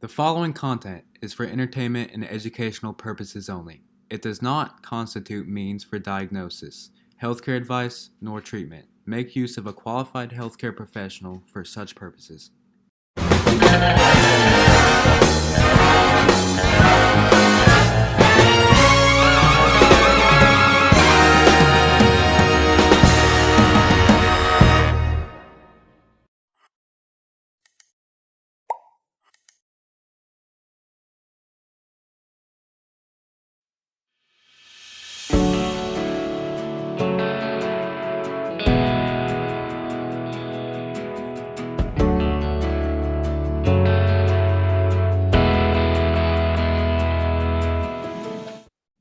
The following content is for entertainment and educational purposes only. It does not constitute means for diagnosis, healthcare advice, nor treatment. Make use of a qualified healthcare professional for such purposes.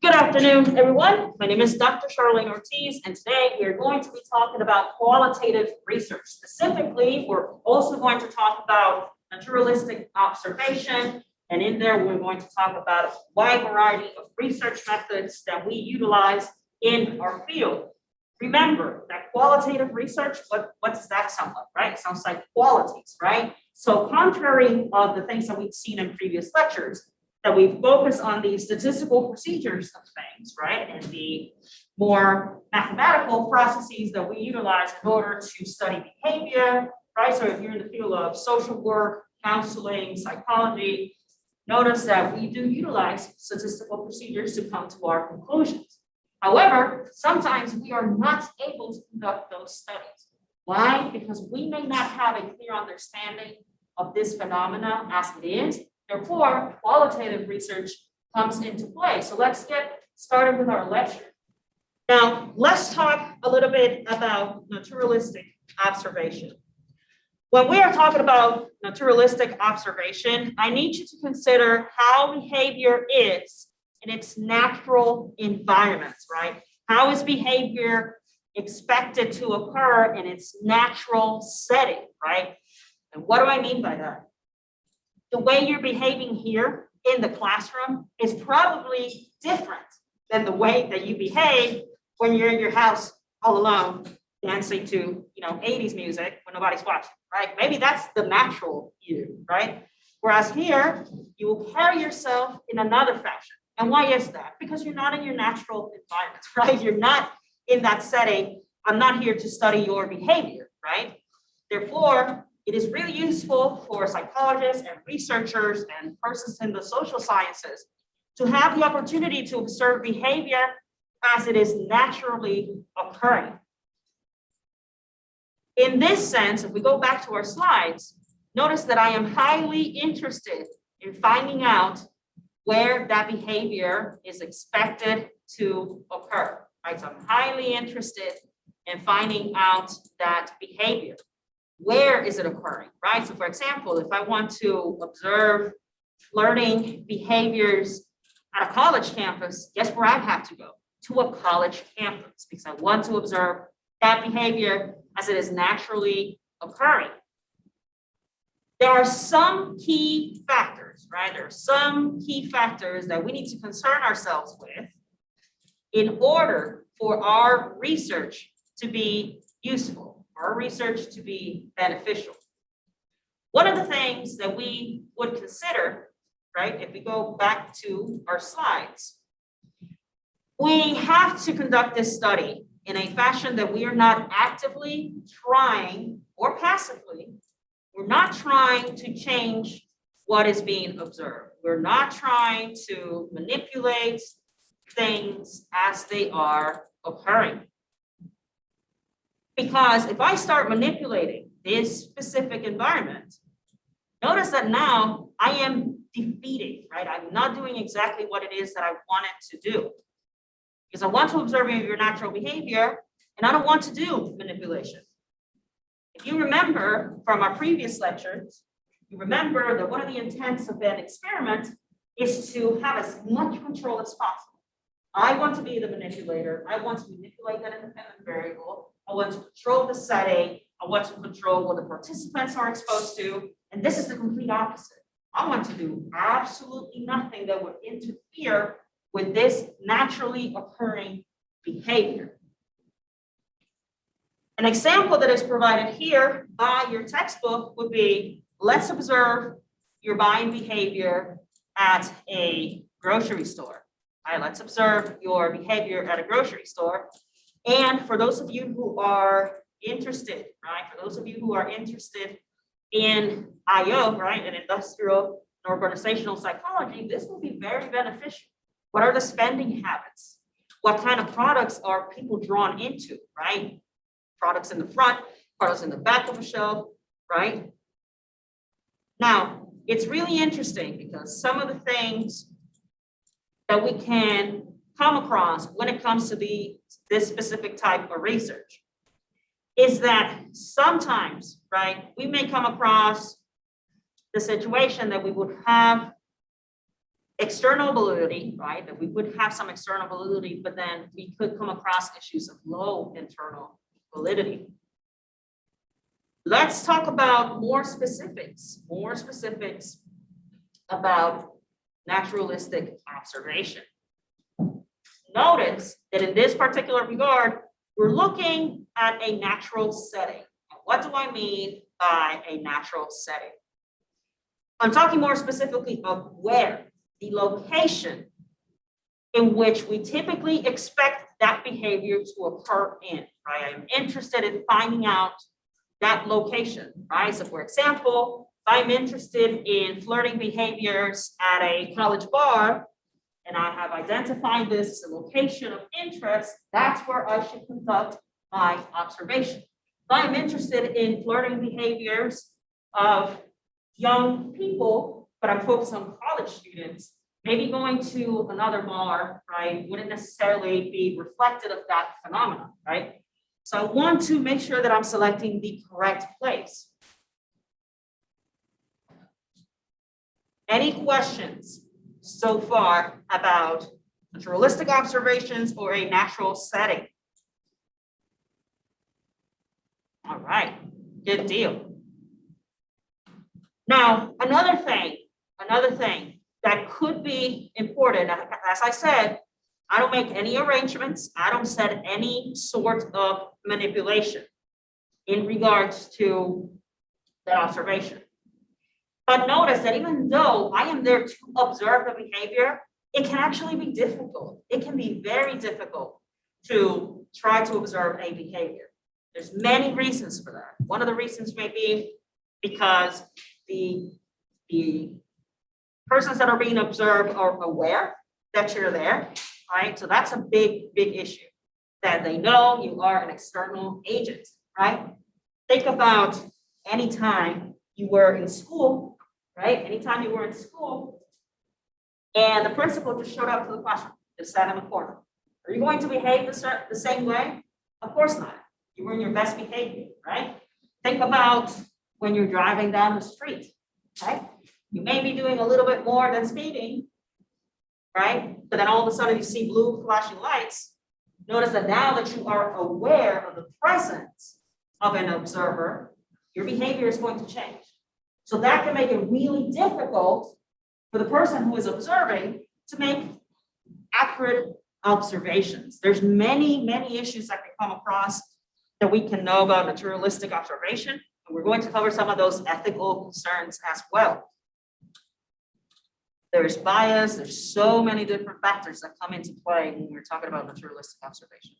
Good afternoon, everyone. My name is Dr. Charlene Ortiz, and today we are going to be talking about qualitative research. Specifically, we're also going to talk about naturalistic observation, and in there, we're going to talk about a wide variety of research methods that we utilize in our field. Remember that qualitative research, what does that sound like, right? It sounds like qualities, right? So contrary of the things that we've seen in previous lectures, that we focus on the statistical procedures of things, right? And the more mathematical processes that we utilize in order to study behavior, right? So if you're in the field of social work, counseling, psychology, notice that we do utilize statistical procedures to come to our conclusions. However, sometimes we are not able to conduct those studies. Why? Because we may not have a clear understanding of this phenomena as it is. Therefore, qualitative research comes into play. So let's get started with our lecture. Now, let's talk a little bit about naturalistic observation. When we are talking about naturalistic observation, I need you to consider how behavior is in its natural environments, right? How is behavior expected to occur in its natural setting, right? And what do I mean by that? The way you're behaving here in the classroom is probably different than the way that you behave when you're in your house all alone dancing to 80s music when nobody's watching, right? Maybe that's the natural you, right? Whereas here, you will carry yourself in another fashion. And why is that? Because you're not in your natural environment, right? You're not in that setting. I'm not here to study your behavior, right? Therefore, it is really useful for psychologists and researchers and persons in the social sciences to have the opportunity to observe behavior as it is naturally occurring. In this sense, if we go back to our slides, notice that I am highly interested in finding out where that behavior is expected to occur, right? So I'm highly interested in finding out that behavior. Where is it occurring, right? So for example, if I want to observe learning behaviors at a college campus, guess where I have to go? To a college campus, because I want to observe that behavior as it is naturally occurring. There are some key factors, right? There are some key factors that we need to concern ourselves with in order for our research to be useful, our research to be beneficial. One of the things that we would consider, right, if we go back to our slides, we have to conduct this study in a fashion that we are not actively trying or passively, we're not trying to change what is being observed. We're not trying to manipulate things as they are occurring. Because if I start manipulating this specific environment, notice that now I am defeating, right? I'm not doing exactly what it is that I wanted to do. Because I want to observe your natural behavior, and I don't want to do manipulation. If you remember from our previous lectures, you remember that one of the intents of an experiment is to have as much control as possible. I want to be the manipulator. I want to manipulate that independent variable. I want to control the setting. I want to control what the participants are exposed to. And this is the complete opposite. I want to do absolutely nothing that would interfere with this naturally occurring behavior. An example that is provided here by your textbook would be, let's observe your buying behavior at a grocery store. All right, let's observe your behavior at a grocery store. And for those of you who are interested, right, for those of you who are interested in IO, right, in industrial and organizational psychology, this will be very beneficial. What are the spending habits? What kind of products are people drawn into, right? Products in the front, products in the back of a shelf, right? Now, it's really interesting because some of the things that we can come across when it comes to this specific type of research is that sometimes, right, we may come across the situation that we would have external validity, right, that we would have some external validity, but then we could come across issues of low internal validity. Let's talk about more specifics about naturalistic observation. Notice that in this particular regard, we're looking at a natural setting. And what do I mean by a natural setting? I'm talking more specifically of where, the location in which we typically expect that behavior to occur in, right? I'm interested in finding out that location, right? So for example, if I'm interested in flirting behaviors at a college bar, and I have identified this as a location of interest, that's where I should conduct my observation. If I'm interested in flirting behaviors of young people, but I'm focused on college students, maybe going to another bar, right, wouldn't necessarily be reflective of that phenomenon, right? So I want to make sure that I'm selecting the correct place. Any questions so far about naturalistic observations or a natural setting? All right, good deal. Now, another thing that could be important, as I said, I don't make any arrangements. I don't set any sort of manipulation in regards to that observation. But notice that even though I am there to observe the behavior, it can actually be difficult. It can be very difficult to try to observe a behavior. There's many reasons for that. One of the reasons may be because the persons that are being observed are aware that you're there, right? So that's a big issue, that they know you are an external agent, right? Think about any time you were in school, right? Anytime you were in school and the principal just showed up to the classroom, just sat in the corner. Are you going to behave the same way? Of course not. You were in your best behavior, right? Think about when you're driving down the street, right? You may be doing a little bit more than speeding, right? But then all of a sudden you see blue flashing lights. Notice that now that you are aware of the presence of an observer, your behavior is going to change. So that can make it really difficult for the person who is observing to make accurate observations. There's many issues that can come across that we can know about naturalistic observation, and we're going to cover some of those ethical concerns as well. There's bias, there's so many different factors that come into play when we're talking about naturalistic observation.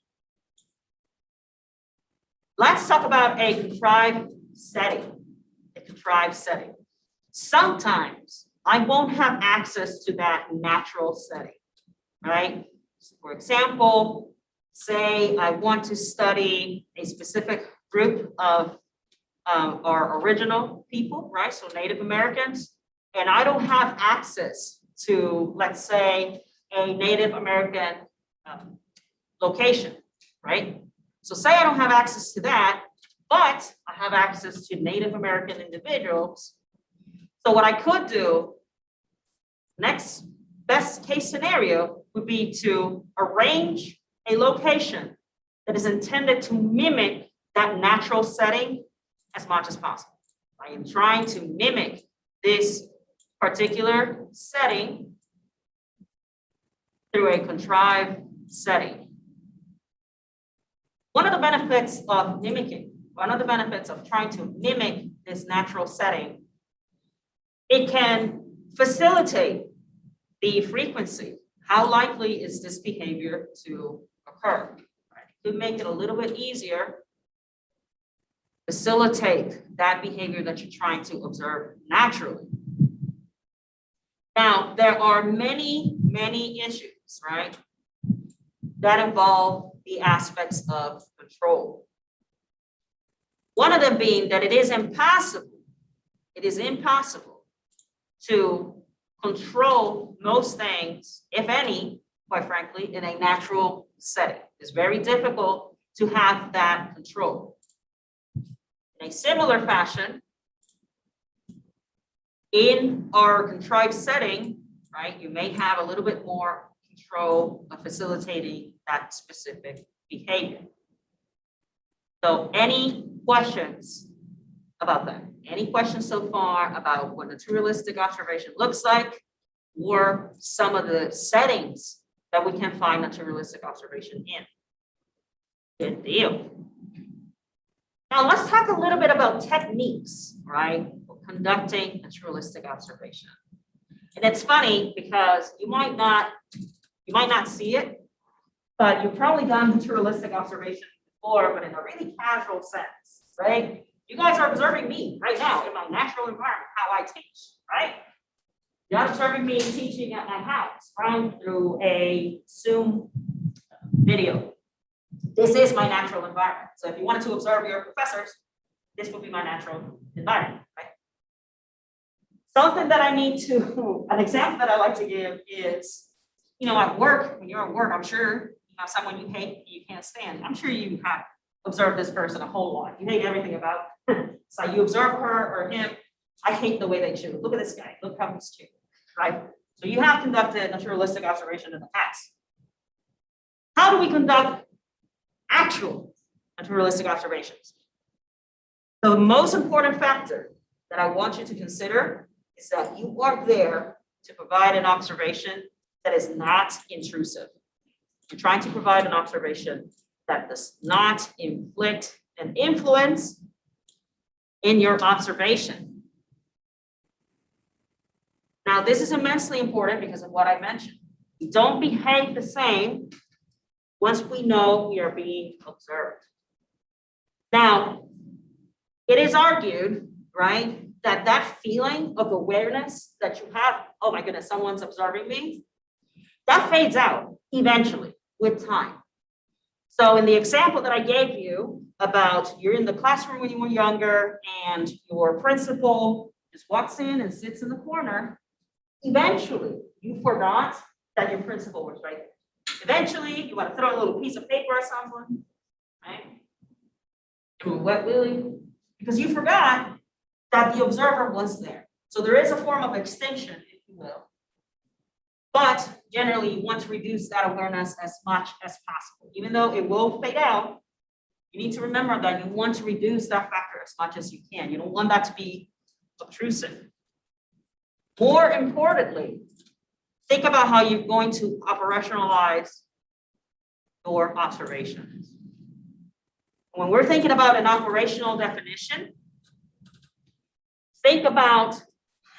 Let's talk about a contrived setting. Sometimes I won't have access to that natural setting, right? So for example, say I want to study a specific group of our original people, right? So Native Americans, and I don't have access to, let's say, a Native American location, right? So say I don't have access to that, but I have access to Native American individuals. So what I could do, next best case scenario would be to arrange a location that is intended to mimic that natural setting as much as possible. I am trying to mimic this particular setting through a contrived setting. One of the benefits of mimicking, one of the benefits of trying to mimic this natural setting It can facilitate the frequency. How likely is this behavior to occur? Right? It could make it a little bit easier, facilitate that behavior that you're trying to observe naturally. Now, there are many, many issues, right, that involve the aspects of control. One of them being that it is impossible to control most things, if any, quite frankly, in a natural setting. It's very difficult to have that control. In a similar fashion, in our contrived setting, right, you may have a little bit more control of facilitating that specific behavior. So any questions about that? Any questions so far about what naturalistic observation looks like, or some of the settings that we can find naturalistic observation in? Good deal. Now let's talk a little bit about techniques, right, for conducting naturalistic observation. And it's funny because you might not see it, but you've probably done naturalistic observation before, but in a really casual sense, right? You guys are observing me right now in my natural environment, how I teach, right? You're observing me teaching at my house, right? Through a Zoom video. This is my natural environment. So if you wanted to observe your professors, this would be my natural environment, right? Something that I need to, an example that I like to give is, at work, when you're at work, I'm sure you have someone you hate, you can't stand. I'm sure you have observed this person a whole lot. You hate everything about so you observe her or him. I hate the way they chew. Look at this guy. Look how he's chewing, right? So you have conducted naturalistic observation in the past. How do we conduct actual naturalistic observations? The most important factor that I want you to consider is that you are there to provide an observation that is not intrusive. You're trying to provide an observation that does not inflict an influence in your observation. Now, this is immensely important because of what I mentioned. We don't behave the same once we know we are being observed. Now, it is argued, right, that feeling of awareness that you have, oh my goodness, someone's observing me, that fades out eventually with time. So in the example that I gave you about you're in the classroom when you were younger and your principal just walks in and sits in the corner, eventually you forgot that your principal was right there. Eventually you want to throw a little piece of paper at someone, right? Give them a wet willy, because you forgot that the observer was there. So there is a form of extinction, if you will. But generally, you want to reduce that awareness as much as possible. Even though it will fade out, you need to remember that you want to reduce that factor as much as you can. You don't want that to be obtrusive. More importantly, think about how you're going to operationalize your observations. When we're thinking about an operational definition, think about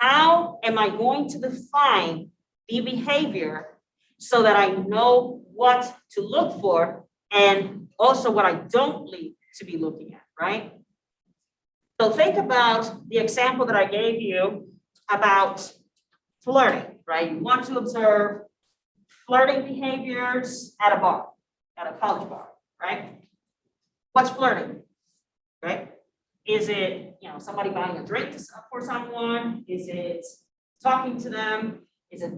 how am I going to define the behavior so that I know what to look for and also what I don't need to be looking at, right? So think about the example that I gave you about flirting, right? You want to observe flirting behaviors at a bar, at a college bar, right? What's flirting, right? Is it, somebody buying a drink for someone? Is it talking to them? Is it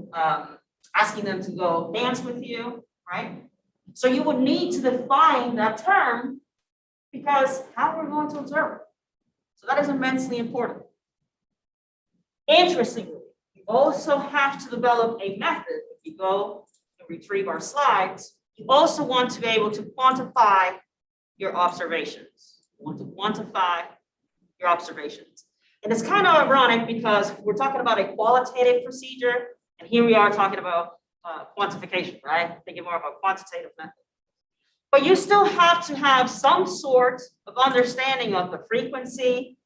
asking them to go dance with you, right? So you would need to define that term because how we're going to observe it. So that is immensely important. Interestingly, you also have to develop a method. If you go and retrieve our slides, you also want to be able to quantify your observations. You want to quantify your observations. And it's kind of ironic because we're talking about a qualitative procedure, and here we are talking about quantification, right? Thinking more of a quantitative method. But you still have to have some sort of understanding of the frequency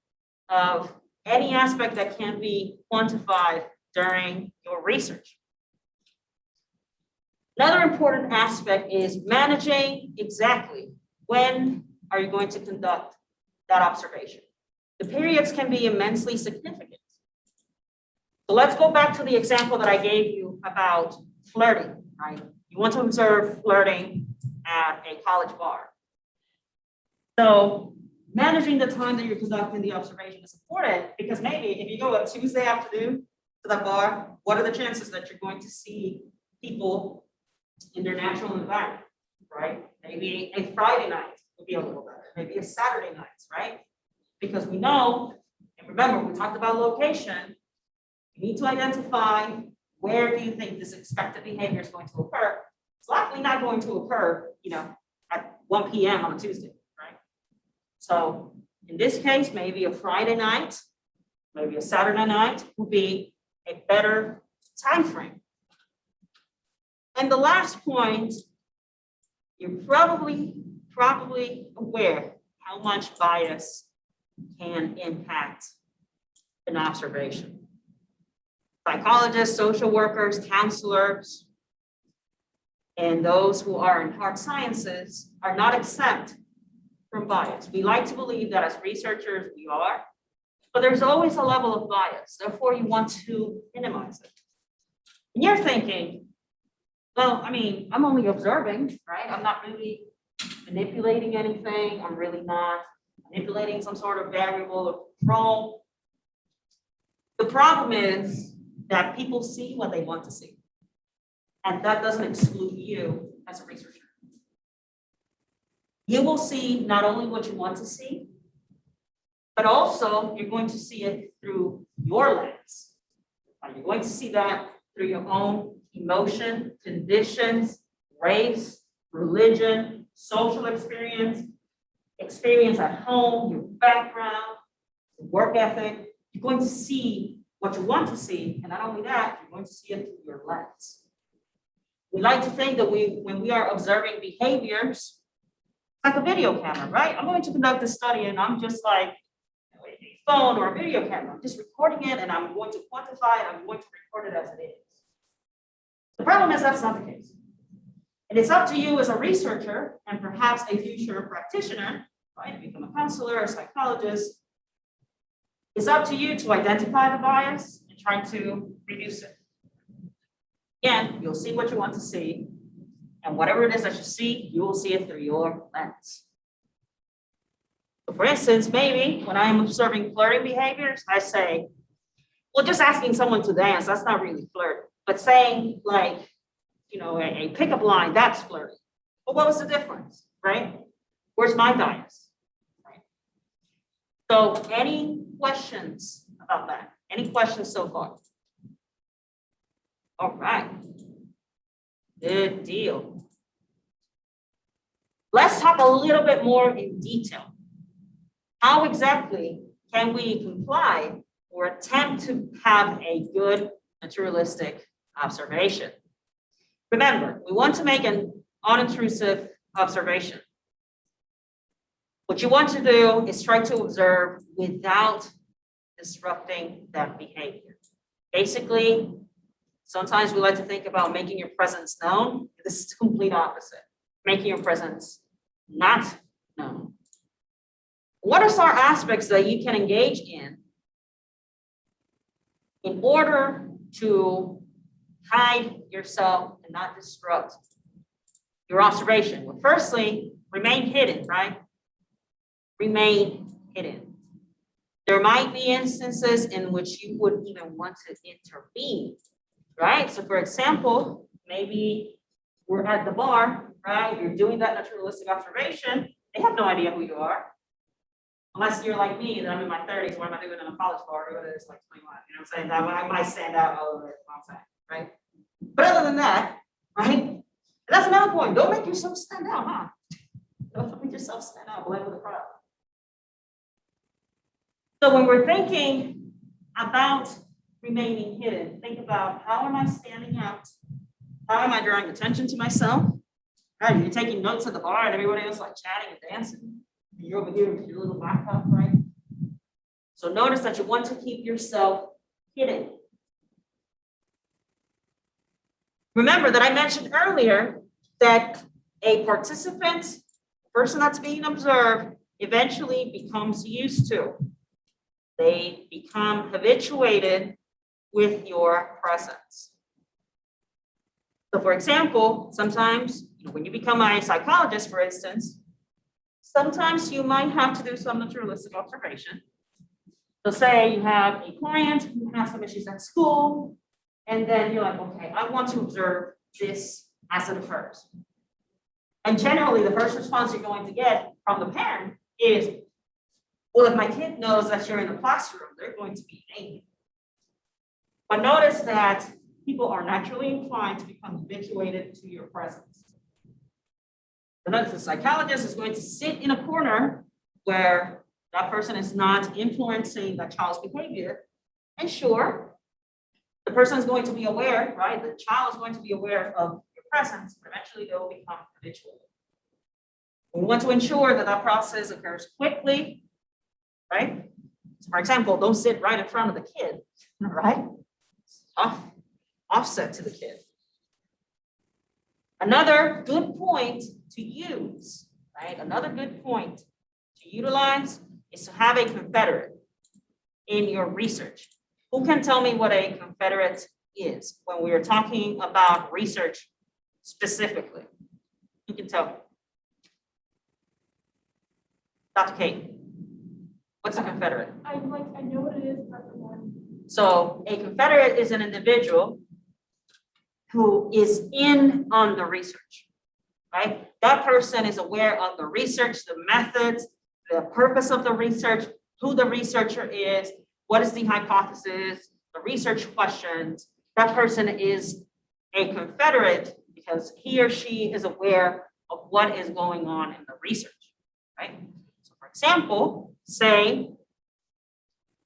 of any aspect that can be quantified during your research. Another important aspect is managing exactly when are you going to conduct that observation. The periods can be immensely significant. So let's go back to the example that I gave you about flirting, right? You want to observe flirting at a college bar. So managing the time that you're conducting the observation is important because maybe if you go a Tuesday afternoon to the bar, what are the chances that you're going to see people in their natural environment, right? Maybe a Friday night would be a little better. Maybe a Saturday night, right? Because we know, and remember, we talked about location. You need to identify where do you think this expected behavior is going to occur. It's likely not going to occur, at 1 p.m. on a Tuesday, right? So in this case, maybe a Friday night, maybe a Saturday night would be a better time frame. And the last point, you're probably aware how much bias can impact an observation. Psychologists, social workers, counselors, and those who are in hard sciences are not exempt from bias. We like to believe that as researchers we are, but there's always a level of bias. Therefore, you want to minimize it. And you're thinking, well, I'm only observing, right? I'm not really manipulating anything. I'm really not manipulating some sort of variable of control. The problem is that people see what they want to see. And that doesn't exclude you as a researcher. You will see not only what you want to see, but also you're going to see it through your lens. You're going to see that through your own emotion, conditions, race, religion, social experience at home, your background, work ethic. You're going to see what you want to see, and not only that, you're going to see it through your lens. We like to think that when we are observing behaviors, like a video camera, right? I'm going to conduct a study and I'm just like a phone or a video camera. I'm just recording it and I'm going to quantify it. I'm going to record it as it is. The problem is that's not the case. And it's up to you as a researcher and perhaps a future practitioner, right? To become a counselor, a psychologist. It's up to you to identify the bias and try to reduce it. Again, you'll see what you want to see, and whatever it is that you see, you will see it through your lens. So for instance, maybe when I'm observing flirting behaviors, I say, well, just asking someone to dance, that's not really flirting. But saying like, a pickup line, that's flirting. But what was the difference, right? Where's my bias? Right? So any questions about that? Any questions so far? All right. Good deal. Let's talk a little bit more in detail. How exactly can we comply or attempt to have a good naturalistic observation? Remember, we want to make an unobtrusive observation. What you want to do is try to observe without disrupting that behavior. Basically, sometimes we like to think about making your presence known. This is the complete opposite. Making your presence not known. What are some aspects that you can engage in order to hide yourself and not disrupt your observation? Well, firstly, remain hidden, right? Remain hidden. There might be instances in which you would even want to intervene, right? So for example, maybe we're at the bar, right? You're doing that naturalistic observation. They have no idea who you are. Unless you're like me, that I'm in my 30s, what am I doing in a college bar? Who is like 21, you know what I'm saying? That I might stand out a little bit, I'm saying, right? But other than that, right? And that's another point. Don't make yourself stand out, huh? Don't make yourself stand out, blend with the crowd. So when we're thinking about remaining hidden, think about how am I standing out? How am I drawing attention to myself? Right, you're taking notes at the bar and everybody else like chatting and dancing. And you're over here with your little laptop, right? So notice that you want to keep yourself hidden. Remember that I mentioned earlier that a participant, person that's being observed, eventually becomes used to. They become habituated with your presence. So for example, sometimes when you become a psychologist, for instance, sometimes you might have to do some naturalistic observation. So say you have a client who has some issues at school, and then you're like, okay, I want to observe this as it occurs. And generally, the first response you're going to get from the parent is, well, if my kid knows that you're in the classroom, they're going to be angry. But notice that people are naturally inclined to become habituated to your presence. So notice the psychologist is going to sit in a corner where that person is not influencing that child's behavior. And sure, the person is going to be aware, right? The child is going to be aware of your presence, but eventually they will become habitual. We want to ensure that that process occurs quickly, right? So for example, don't sit right in front of the kid, right? Offset to the kid. Another good point to use, right? Another good point to utilize is to have a confederate in your research. Who can tell me what a confederate is when we are talking about research specifically? Who can tell me? Dr. Kate, what's a confederate? I know what it is, but the one. So a confederate is an individual who is in on the research, right? That person is aware of the research, the methods, the purpose of the research, who the researcher is, what is the hypothesis, the research questions. That person is a confederate because he or she is aware of what is going on in the research, right? So for example, say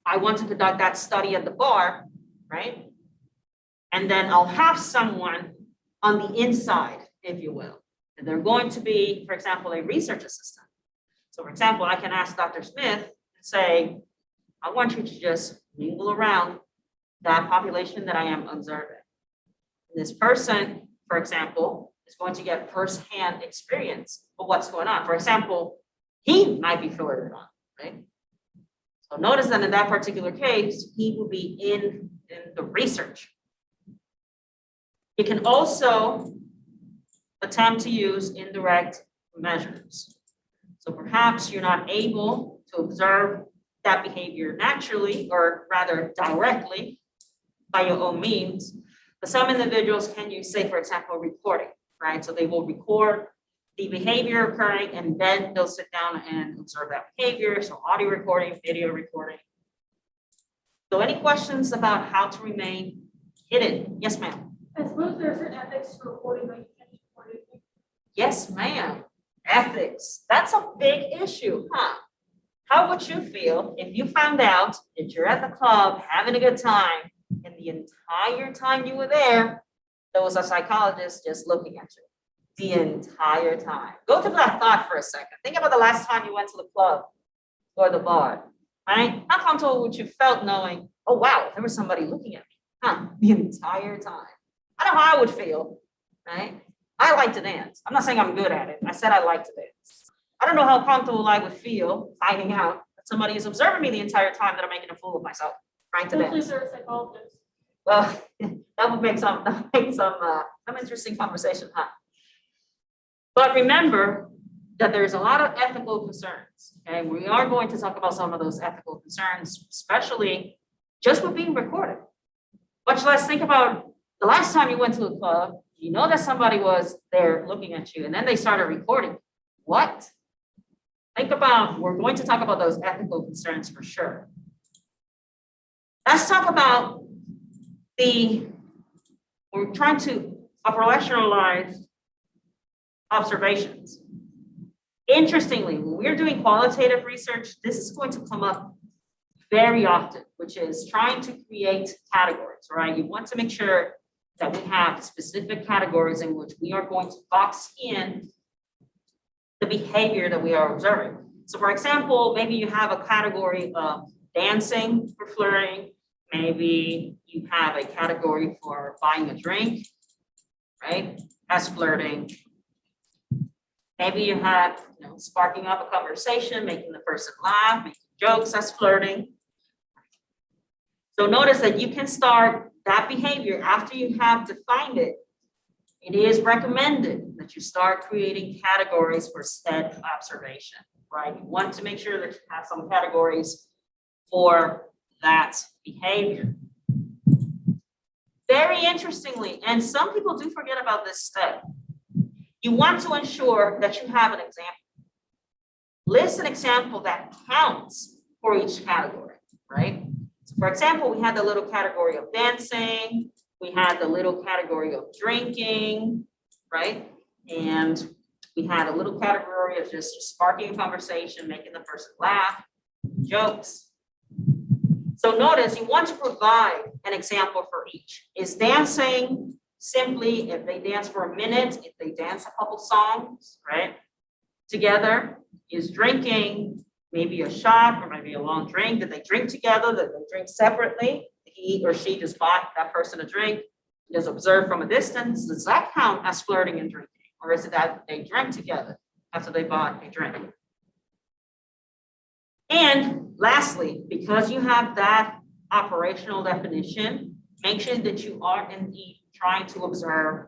I want to conduct that study at the bar, right? And then I'll have someone on the inside, if you will. And they're going to be, for example, a research assistant. So for example, I can ask Dr. Smith and say, I want you to just mingle around that population that I am observing. And this person, for example, is going to get firsthand experience of what's going on. For example, he might be flirted on, right? So notice that in that particular case, he will be in the research. You can also attempt to use indirect measures. So perhaps you're not able to observe that behavior naturally, or rather directly, by your own means. But some individuals can use, say, for example, recording, right? So they will record the behavior occurring, and then they'll sit down and observe that behavior. So audio recording, video recording. So any questions about how to remain hidden? Yes, ma'am. I suppose there are certain ethics to reporting that you can't report anything. Yes, ma'am. Ethics. That's a big issue, huh? How would you feel if you found out that you're at the club having a good time, and the entire time you were there was a psychologist just looking at you? The entire time. Go through that thought for a second. Think about the last time you went to the club or the bar, right? How comfortable would you felt knowing, oh wow, there was somebody looking at me, huh? The entire time. I know how I would feel, right? I like to dance. I'm not saying I'm good at it. I said I like to dance. I don't know how comfortable I would feel finding out that somebody is observing me the entire time that I'm making a fool of myself, trying to Especially dance. if they're a psychologist. Well, that would make some interesting conversation, huh? But remember that there's a lot of ethical concerns, okay? We are going to talk about some of those ethical concerns, especially just with being recorded. Much less think about the last time you went to a club, you know that somebody was there looking at you, and then they started recording. What? Think about, we're going to talk about those ethical concerns for sure. Let's talk about we're trying to operationalize observations. Interestingly, when we're doing qualitative research, this is going to come up very often, which is trying to create categories, right? You want to make sure that we have specific categories in which we are going to box in the behavior that we are observing. So for example, maybe you have a category of dancing for flirting. Maybe you have a category for buying a drink, right? That's flirting. Maybe you have, sparking up a conversation, making the person laugh, making jokes, that's flirting. So notice that you can start that behavior after you have defined it. It is recommended that you start creating categories for said observation, right? You want to make sure that you have some categories for that behavior. Very interestingly, and some people do forget about this step, you want to ensure that you have an example. List an example that counts for each category, right? So for example, we had the little category of dancing, we had the little category of drinking, right? And we had a little category of just sparking a conversation, making the person laugh, jokes. So notice you want to provide an example for each. Is dancing simply if they dance for a minute, if they dance a couple songs, right? Together. Is drinking maybe a shot or maybe a long drink? Did they drink together? Did they drink separately? He or she just bought that person a drink, just observe from a distance. Does that count as flirting and drinking? Or is it that they drank together after they bought a drink? And lastly, because you have that operational definition, make sure that you are indeed trying to observe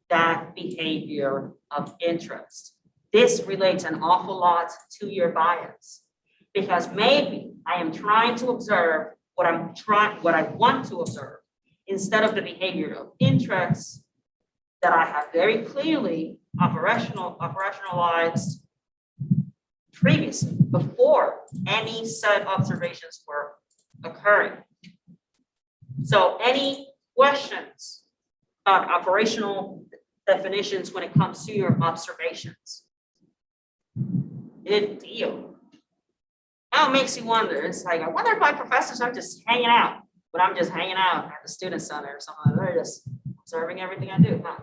that behavior of interest. This relates an awful lot to your bias, because maybe I am trying to observe what I want to observe instead of the behavior of interest that I have very clearly operationalized previously, before any set observations were occurring. So any questions about operational definitions when it comes to your observations? Good deal. Now it makes you wonder. It's like, I wonder if my professors are just hanging out, but I'm just hanging out at the student center or something. They're just observing everything I do. Huh?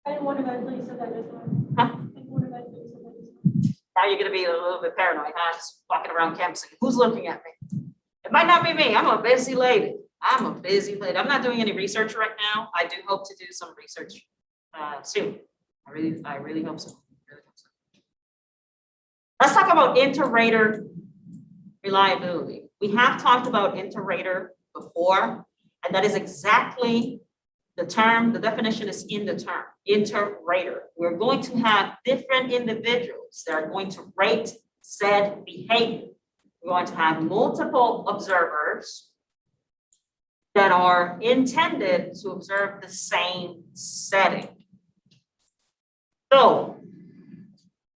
I didn't wonder that until you said that just now. Huh? I didn't wonder that until you said that just now. Now you're going to be a little bit paranoid, huh? Just walking around campus saying, who's looking at me? It might not be me. I'm a busy lady. I'm not doing any research right now. I do hope to do some research soon. I really hope so. Let's talk about inter-rater reliability. We have talked about inter-rater before, and that is exactly the term. The definition is in the term, inter-rater. We're going to have different individuals that are going to rate said behavior. We're going to have multiple observers that are intended to observe the same setting. So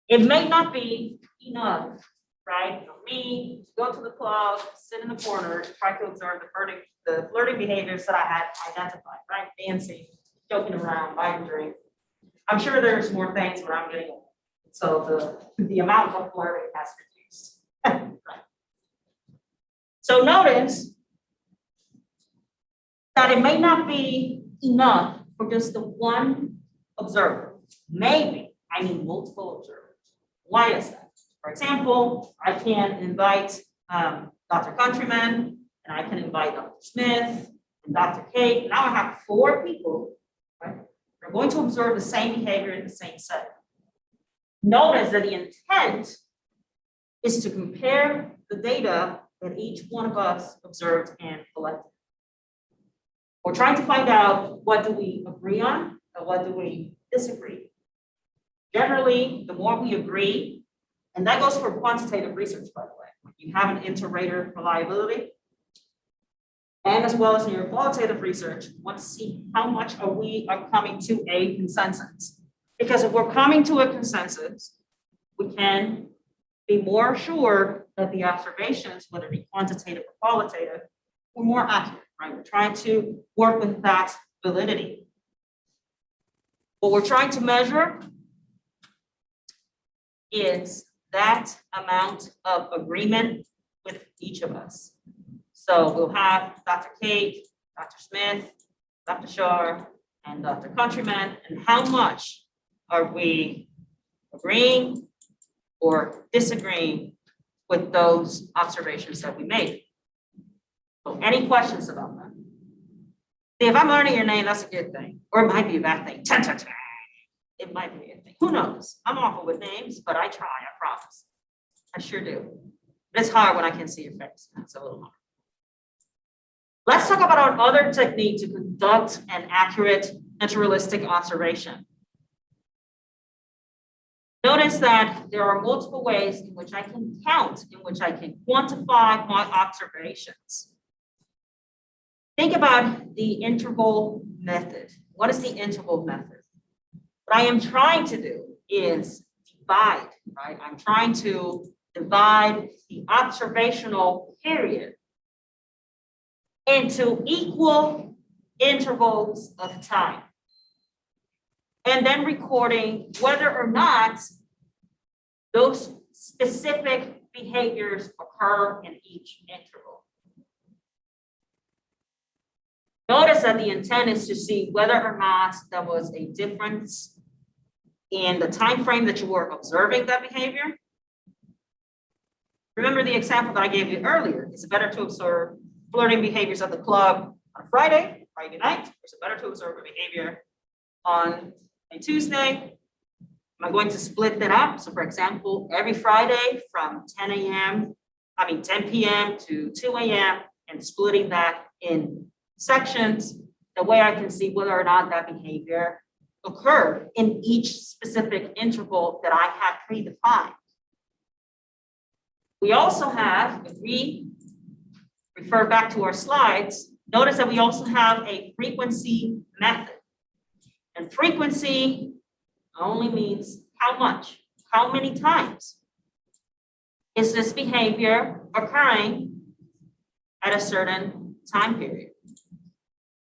it may not be enough, right, for me to go to the club, sit in the corner, try to observe the flirting behaviors that I had identified, right? Dancing, joking around, buying a drink. I'm sure there's more things, but I'm getting old. So the amount of flirting has reduced. Right. So notice that it may not be enough for just the one observer. Maybe I need multiple observers. Why is that? For example, I can invite Dr. Countryman, and I can invite Dr. Smith and Dr. Kate. Now I have 4 people, right? They're going to observe the same behavior in the same setting. Notice that the intent is to compare the data that each one of us observed and collected. We're trying to find out, what do we agree on and what do we disagree? Generally, the more we agree, and that goes for quantitative research, by the way. When you have an inter-rater reliability, and as well as in your qualitative research, you want to see how much we are coming to a consensus. Because if we're coming to a consensus, we can be more assured that the observations, whether it be quantitative or qualitative, were more accurate, right? We're trying to work with that validity. What we're trying to measure is that amount of agreement with each of us. So we'll have Dr. Kate, Dr. Smith, Dr. Shar, and Dr. Countryman, and how much are we agreeing or disagreeing with those observations that we made. So any questions about that? If I'm learning your name, that's a good thing, or it might be a bad thing. It might be a thing. Who knows? I'm awful with names, but I try, I promise. I sure do. It's hard when I can see your face. That's a little hard. Let's talk about another technique to conduct an accurate naturalistic observation. Notice that there are multiple ways in which I can count, in which I can quantify my observations. Think about the interval method. What is the interval method? What I am trying to do is divide, right? I'm trying to divide the observational period into equal intervals of time, and then recording whether or not those specific behaviors occur in each interval. Notice that the intent is to see whether or not there was a difference in the time frame that you were observing that behavior. Remember the example that I gave you earlier. Is it better to observe flirting behaviors at the club on Friday night, or is it better to observe a behavior on a Tuesday? Am I going to split that up? So for example, every Friday from 10 p.m. to 2 a.m. and splitting that in sections, the way I can see whether or not that behavior occurred in each specific interval that I had predefined. We also have, if we refer back to our slides, notice that we also have a frequency method. And frequency only means how much, how many times is this behavior occurring at a certain time period.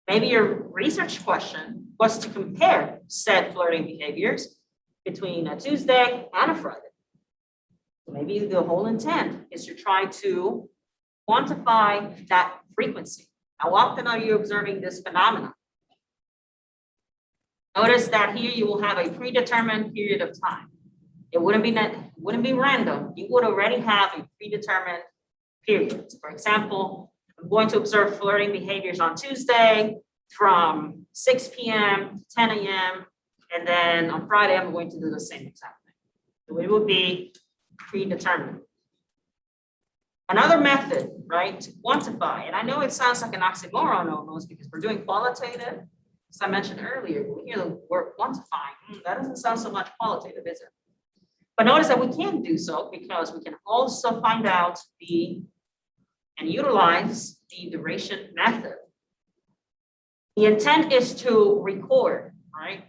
Maybe your research question was to compare said flirting behaviors between a Tuesday and a Friday. Maybe the whole intent is to try to quantify that frequency. How often are you observing this phenomenon? Notice that here you will have a predetermined period of time. It wouldn't be random. You would already have a predetermined period. So for example, I'm going to observe flirting behaviors on Tuesday from 6 p.m. to 10 a.m. And then on Friday, I'm going to do the same exact thing. So it would be predetermined. Another method, right, to quantify, and I know it sounds like an oxymoron almost because we're doing qualitative. As I mentioned earlier, when we hear the word quantifying, that doesn't sound so much qualitative, is it? But notice that we can do so because we can also find out and utilize the duration method. The intent is to record, right,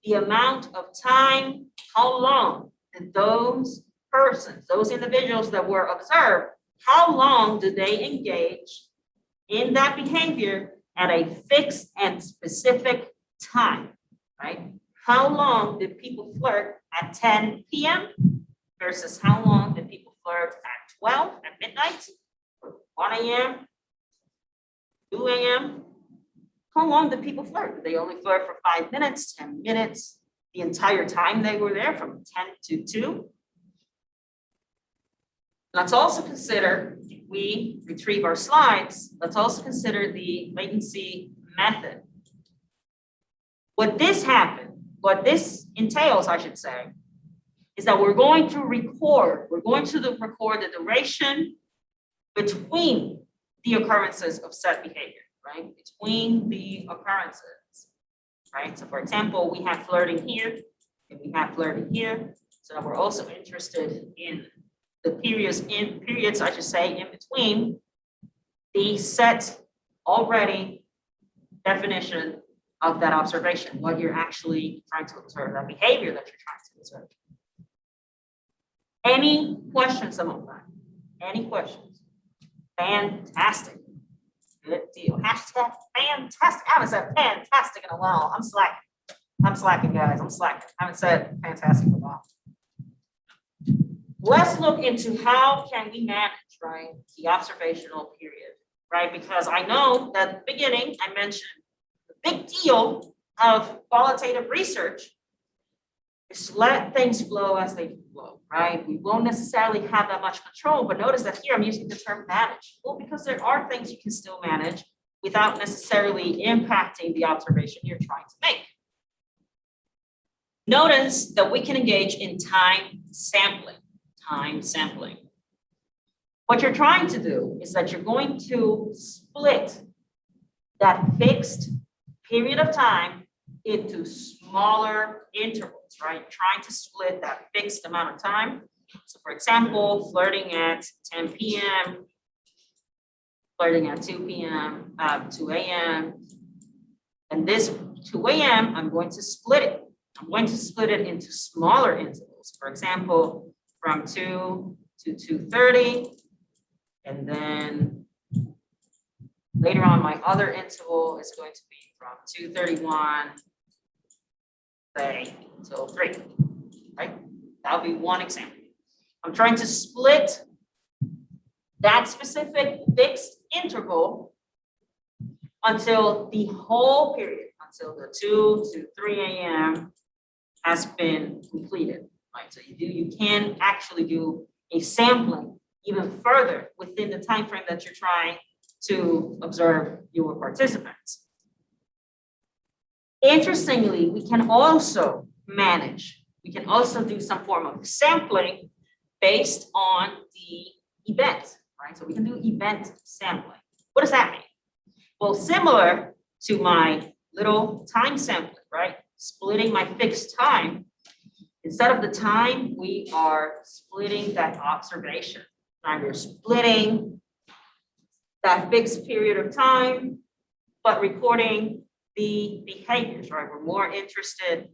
the amount of time, how long did those persons, those individuals that were observed, how long did they engage in that behavior at a fixed and specific time, right? How long did people flirt at 10 p.m. versus how long did people flirt at 12 at midnight, 1 a.m., 2 a.m.? How long did people flirt? Did they only flirt for 5 minutes, 10 minutes, the entire time they were there from 10 to 2? Let's also consider, if we retrieve our slides, let's also consider the latency method. What this entails, I should say, is that we're going to record the duration between the occurrences of said behavior, right? Between the occurrences, right? So for example, we have flirting here, and we have flirting here. So we're also interested in the periods, I should say, in between the set already definition of that observation, what you're actually trying to observe, that behavior that you're trying to observe. Any questions about that? Any questions? Fantastic. Good deal. Hashtag fantastic. I haven't said fantastic in a while. I'm slacking, guys. I'm slacking. I haven't said fantastic in a while. Let's look into how can we manage, right, the observational period, right? Because I know that at the beginning I mentioned the big deal of qualitative research Just let things flow as they flow, right? We won't necessarily have that much control, but notice that here I'm using the term manage. Well, because there are things you can still manage without necessarily impacting the observation you're trying to make. Notice that we can engage in time sampling. What you're trying to do is that you're going to split that fixed period of time into smaller intervals, right? Trying to split that fixed amount of time. So for example, flirting at 10 p.m., flirting at 2 p.m., 2 a.m. And this 2 a.m., I'm going to split it. I'm going to split it into smaller intervals. For example, from 2 to 2:30, and then later on, my other interval is going to be from 2:31, say, until 3, right? That'll be one example. I'm trying to split that specific fixed interval until the whole period, until the 2 to 3 a.m. has been completed, right? So you can actually do a sampling even further within the time frame that you're trying to observe your participants. Interestingly, we can also do some form of sampling based on the event, right? So we can do event sampling. What does that mean? Well, similar to my little time sampling, right? Splitting my fixed time, instead of the time, we are splitting that observation. Right? We're splitting that fixed period of time, but recording the behaviors, right? We're more interested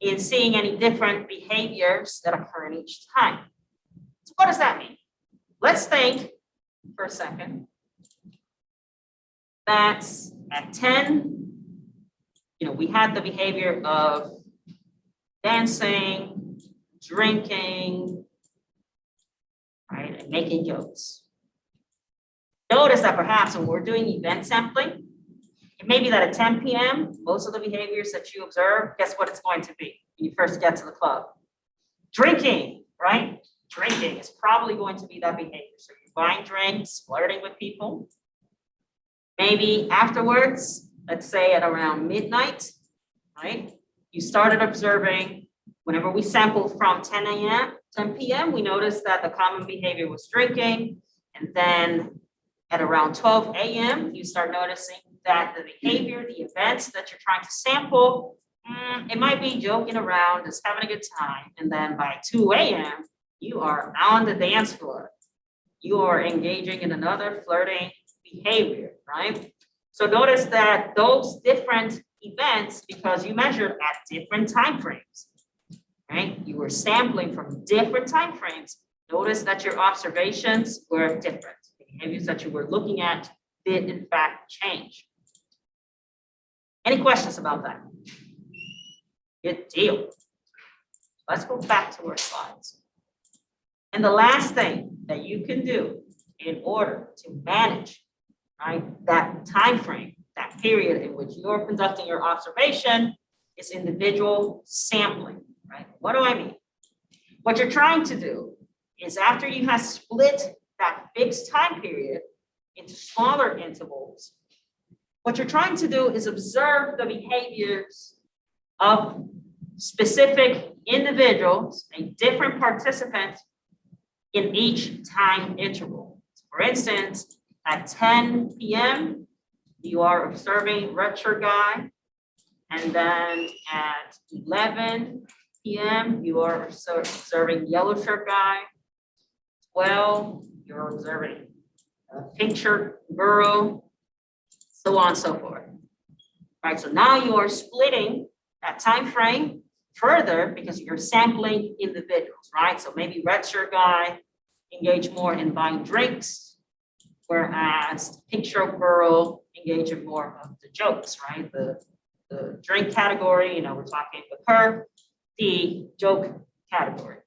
in seeing any different behaviors that occur in each time. So what does that mean? Let's think for a second that at 10, we had the behavior of dancing, drinking, right, and making jokes. Notice that perhaps when we're doing event sampling, it may be that at 10 p.m., most of the behaviors that you observe, guess what it's going to be when you first get to the club? Drinking, right? Drinking is probably going to be that behavior. So you're buying drinks, flirting with people. Maybe afterwards, let's say at around midnight, right? You started observing, whenever we sampled from 10 p.m., we noticed that the common behavior was drinking. And then at around 12 a.m., you start noticing that the behavior, the events that you're trying to sample, it might be joking around, just having a good time. And then by 2 a.m., you are on the dance floor. You are engaging in another flirting behavior, right? So notice that those different events, because you measured at different time frames, right? You were sampling from different time frames. Notice that your observations were different. The behaviors that you were looking at did in fact change. Any questions about that? Good deal. Let's go back to our slides. And the last thing that you can do in order to manage, right, that time frame, that period in which you're conducting your observation, is individual sampling, right? What do I mean? What you're trying to do is, after you have split that fixed time period into smaller intervals, what you're trying to do is observe the behaviors of specific individuals, a different participant in each time interval. For instance, at 10 p.m., you are observing red shirt guy, and then at 11 p.m., you are observing yellow shirt guy. 12, you're observing pink shirt girl, so on and so forth. All right, so now you are splitting that time frame further because you're sampling individuals, right? So maybe red shirt guy engage more in buying drinks, whereas pink shirt girl engage in more of the jokes, right? The drink category, we're talking with her, the joke category.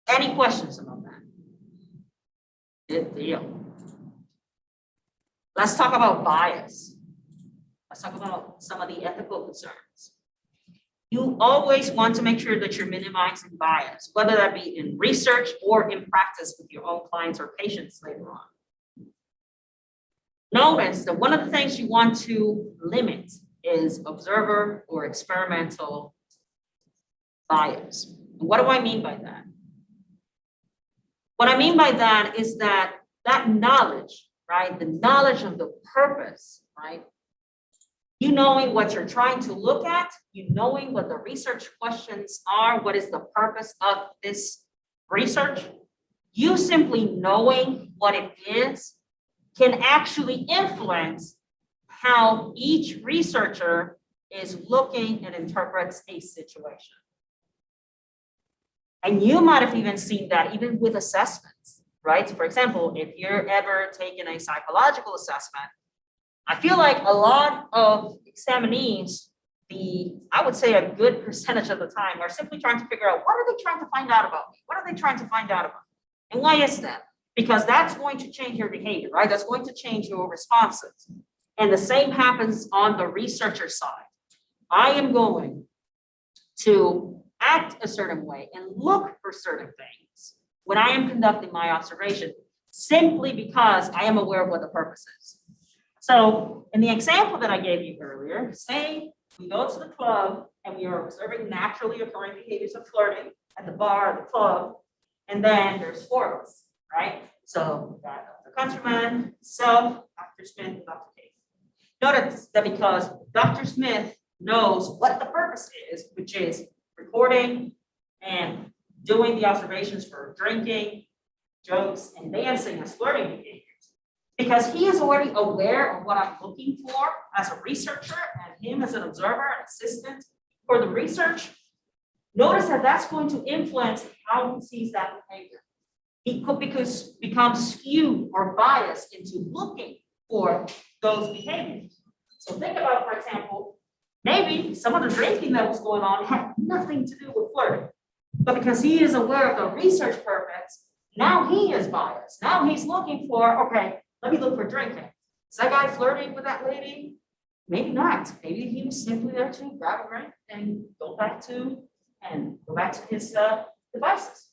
Any questions about that? Good deal. Let's talk about bias. Let's talk about some of the ethical concerns. You always want to make sure that you're minimizing bias, whether that be in research or in practice with your own clients or patients later on. Notice that one of the things you want to limit is observer or experimental bias. And what do I mean by that? What I mean by that is that knowledge, right? The knowledge of the purpose, right? You knowing what you're trying to look at, you knowing what the research questions are, what is the purpose of this research, you simply knowing what it is can actually influence how each researcher is looking and interprets a situation. And you might have even seen that even with assessments, right? For example, if you're ever taking a psychological assessment, I feel like a lot of examinees, I would say a good percentage of the time, are simply trying to figure out what are they trying to find out about me? What are they trying to find out about me? And why is that? Because that's going to change your behavior, right? That's going to change your responses. And the same happens on the researcher side. I am going to act a certain way and look for certain things when I am conducting my observation, simply because I am aware of what the purpose is. So in the example that I gave you earlier, say we go to the club and we are observing naturally occurring behaviors of flirting at the bar, the club, and then there's four of us, right? So we've got Dr. Countryman, self, Dr. Smith, and Dr. Case. Notice that because Dr. Smith knows what the purpose is, which is recording and doing the observations for drinking, jokes, and dancing as flirting behaviors. Because he is already aware of what I'm looking for as a researcher and him as an observer and assistant for the research, notice that that's going to influence how he sees that behavior. He could become skewed or biased into looking for those behaviors. So think about, for example, maybe some of the drinking that was going on had nothing to do with flirting, but because he is aware of the research purpose, now he is biased. Now he's looking for, okay, let me look for drinking. Is that guy flirting with that lady? Maybe not. Maybe he was simply there to grab a drink and go back to his devices.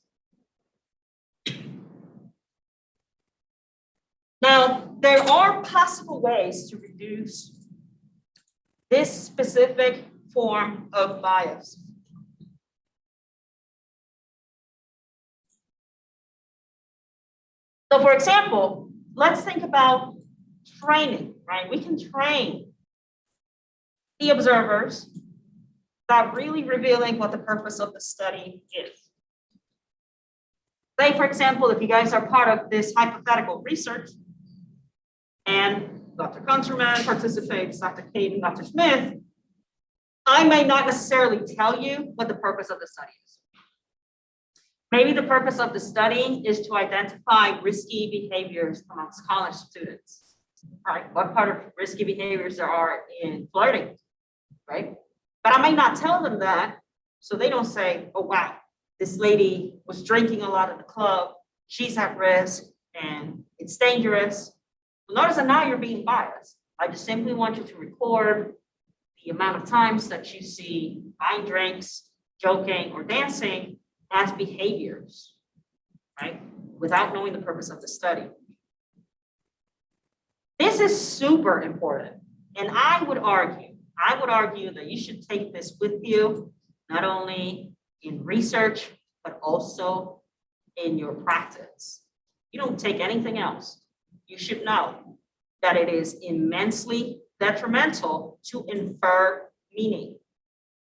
Now, there are possible ways to reduce this specific form of bias. So for example, let's think about training, right? We can train the observers about really revealing what the purpose of the study is. Say, for example, if you guys are part of this hypothetical research and Dr. Countryman participates, Dr. Cade and Dr. Smith, I may not necessarily tell you what the purpose of the study is. Maybe the purpose of the study is to identify risky behaviors amongst college students, right? What part of risky behaviors there are in flirting, right? But I may not tell them that, so they don't say, oh, wow, this lady was drinking a lot at the club, she's at risk, and it's dangerous. Well, notice that now you're being biased. I just simply want you to record the amount of times that you see buying drinks, joking, or dancing as behaviors, right? Without knowing the purpose of the study. This is super important. And I would argue that you should take this with you, not only in research, but also in your practice. You don't take anything else. You should know that it is immensely detrimental to infer meaning,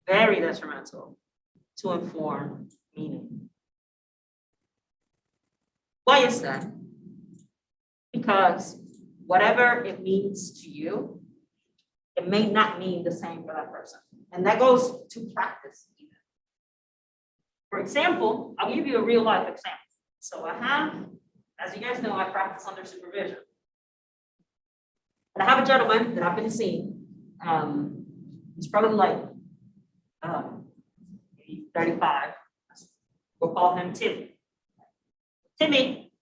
very detrimental to inform meaning. Why is that? Because whatever it means to you, it may not mean the same for that person. And that goes to practice even. For example, I'll give you a real life example. So I have, as you guys know, I practice under supervision. And I have a gentleman that I've been seeing. He's probably like maybe 35. We'll call him Timmy. Timmy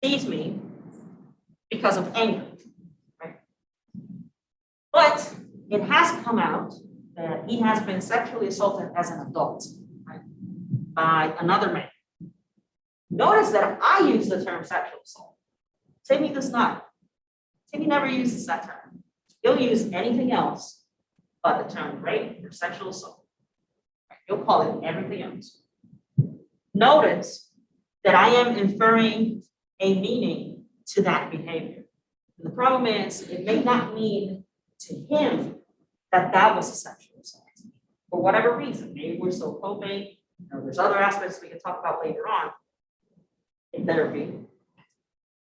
sees me because of anger, right? But it has come out that he has been sexually assaulted as an adult, right, by another man. Notice that I use the term sexual assault. Timmy does not. Timmy never uses that term. He'll use anything else but the term rape or sexual assault. He'll call it everything else. Notice that I am inferring a meaning to that behavior. And the problem is, it may not mean to him that that was a sexual assault. For whatever reason, maybe we're still coping. There's other aspects we can talk about later on in therapy.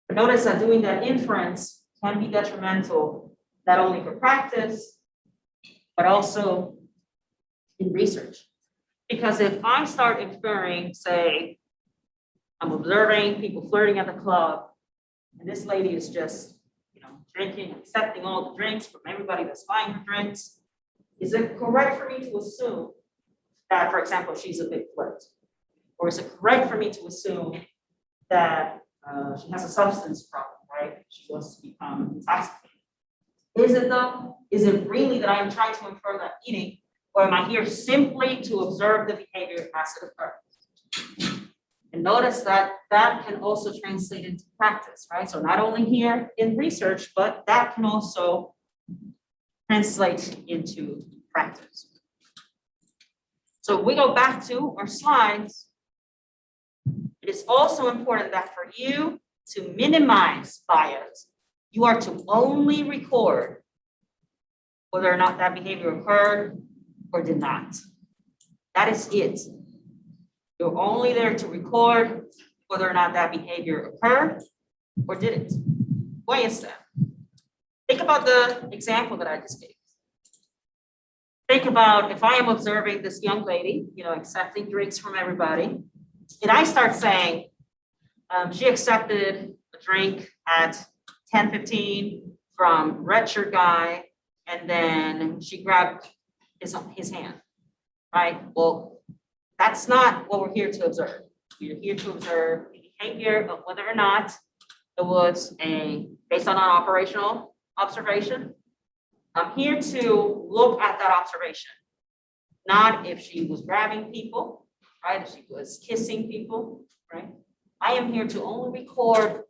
But notice that doing that inference can be detrimental, not only for practice, but also in research. Because if I start inferring, say, I'm observing people flirting at the club, and this lady is just, drinking, accepting all the drinks from everybody that's buying her drinks, is it correct for me to assume that, for example, she's a big flirt? Or is it correct for me to assume that she has a substance problem, right? She wants to become intoxicated. Is it though? Is it really that I am trying to infer that meaning, or am I here simply to observe the behavior as it occurs? And notice that that can also translate into practice, right? So not only here in research, but that can also translate into practice. So if we go back to our slides, it is also important that for you to minimize bias, you are to only record whether or not that behavior occurred or did not. That is it. You're only there to record whether or not that behavior occurred or didn't. Why is that? Think about the example that I just gave. Think about if I am observing this young lady, accepting drinks from everybody, and I start saying, she accepted a drink at 10:15 from red shirt guy, and then she grabbed his hand, right? Well, that's not what we're here to observe. We're here to observe the behavior of whether or not it was based on an operational observation. I'm here to look at that observation, not if she was grabbing people, right? If she was kissing people, right? I am here to only record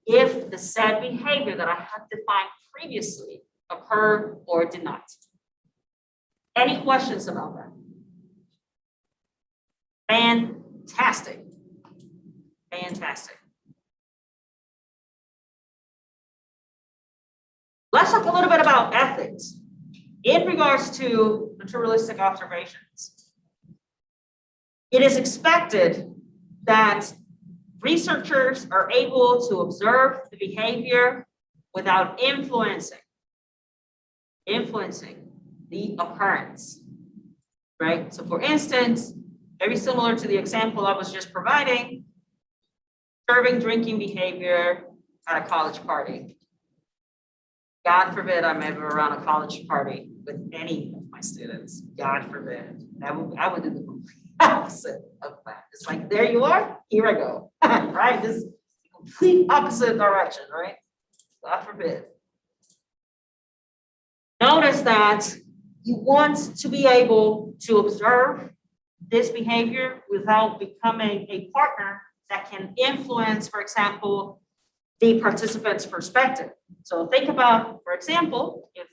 if the said behavior that I had defined previously occurred or did not. Any questions about that? Fantastic. Fantastic. Let's talk a little bit about ethics in regards to naturalistic observations. It is expected that researchers are able to observe the behavior without influencing the occurrence, right? So for instance, very similar to the example I was just providing, observing drinking behavior at a college party. God forbid I'm ever around a college party with any of my students. God forbid. I would do the complete opposite of that. It's like, there you are, here I go. Right? This complete opposite direction, right? God forbid. Notice that you want to be able to observe this behavior without becoming a partner that can influence, for example, the participant's perspective. So think about, for example, if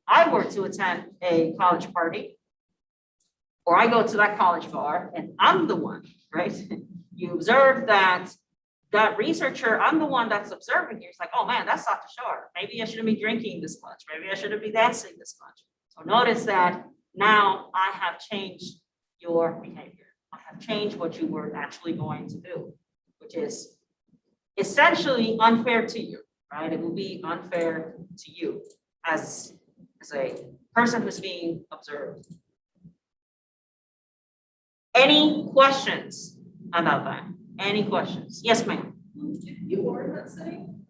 I were to attend a college party, or I go to that college bar and I'm the one, right? You observe that researcher, I'm the one that's observing here. It's like, oh man, that's Dr. Shar. Maybe I shouldn't be drinking this much. Maybe I shouldn't be dancing this much. So notice that now I have changed your behavior. I have changed what you were actually going to do, which is essentially unfair to you, right? It will be unfair to you as a person who's being observed. Any questions about that? Any questions? Yes, ma'am. If you were in that setting,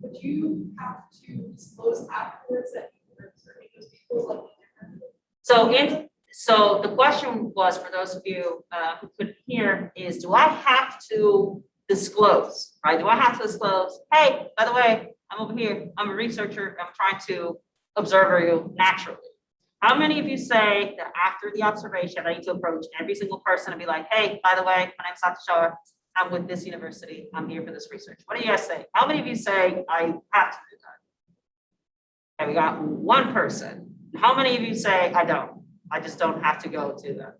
would you have to disclose afterwards that you were observing those people like different? So the question was, for those of you who couldn't hear, is do I have to disclose, right? Do I have to disclose, hey, by the way, I'm over here, I'm a researcher, I'm trying to observe you naturally. How many of you say that after the observation, I need to approach every single person and be like, hey, by the way, my name's Dr. Shar. I'm with this university. I'm here for this research. What do you guys say? How many of you say I have to do that? And we got one person. How many of you say I don't? I just don't have to go to that.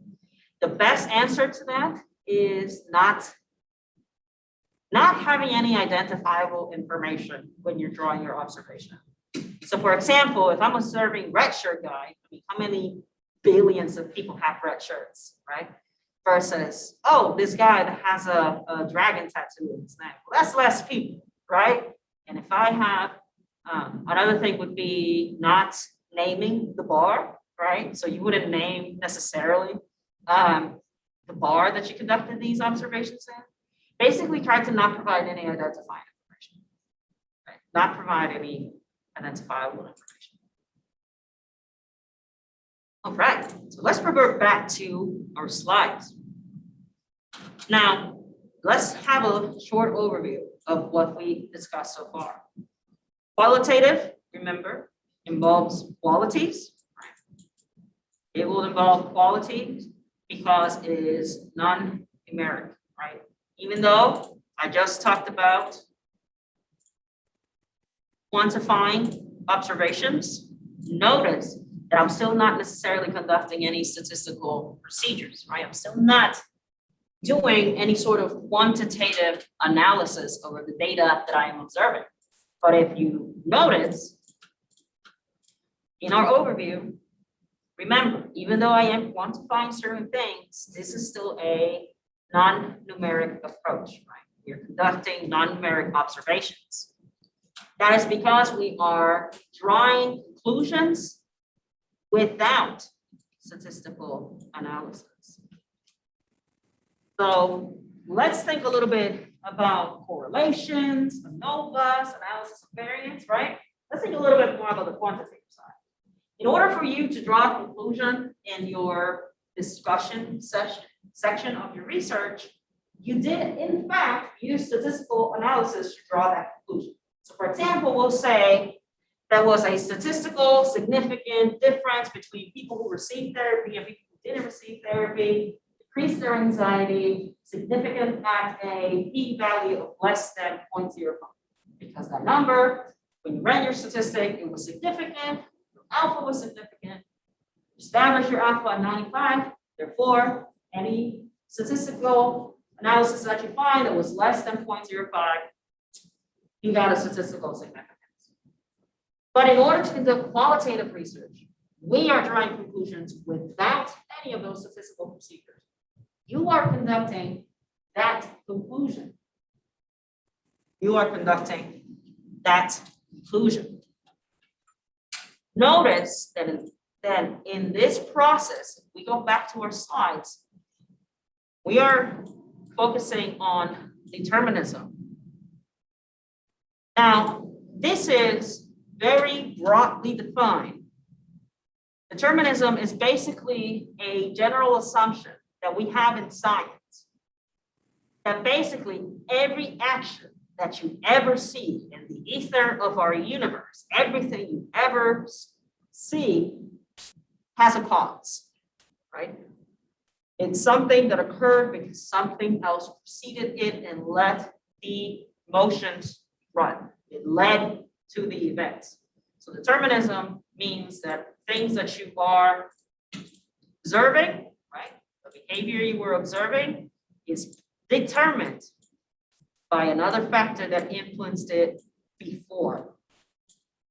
The best answer to that is not having any identifiable information when you're drawing your observation. So for example, if I'm observing red shirt guy, I mean, how many billions of people have red shirts, right? Versus, oh, this guy that has a dragon tattoo in his neck. Well, that's less people, right? And if I have, another thing would be not naming the bar, right? So you wouldn't name necessarily the bar that you conducted these observations in. Basically try to not provide any identifying information, right? Not provide any identifiable information. All right, so let's revert back to our slides. Now, let's have a short overview of what we discussed so far. Qualitative, remember, involves qualities. It will involve qualities because it is non-numeric, right? Even though I just talked about quantifying observations, notice that I'm still not necessarily conducting any statistical procedures, right? I'm still not doing any sort of quantitative analysis over the data that I am observing. But if you notice, in our overview, remember, even though I am quantifying certain things, this is still a non-numeric approach, right? We're conducting non-numeric observations. That is because we are drawing conclusions without statistical analysis. So let's think a little bit about correlations, ANOVAs, analysis of variance, right? Let's think a little bit more about the quantitative side. In order for you to draw a conclusion in your discussion section of your research, you did in fact use statistical analysis to draw that conclusion. So for example, we'll say there was a statistical significant difference between people who received therapy and people who didn't receive therapy, decreased their anxiety, significant at a p-value of less than 0.05. Because that number, when you ran your statistic, it was significant, your alpha was significant, you established your alpha at 95, therefore, any statistical analysis that you find that was less than 0.05, you got a statistical significance. But in order to conduct qualitative research, we are drawing conclusions without any of those statistical procedures. You are conducting that conclusion. You are conducting that conclusion. Notice that in this process, if we go back to our slides, we are focusing on determinism. Now, this is very broadly defined. Determinism is basically a general assumption that we have in science that basically every action that you ever see in the ether of our universe, everything you ever see has a cause, right? It's something that occurred because something else preceded it and let the motions run. It led to the events. So determinism means that things that you are observing, right? The behavior you were observing is determined by another factor that influenced it before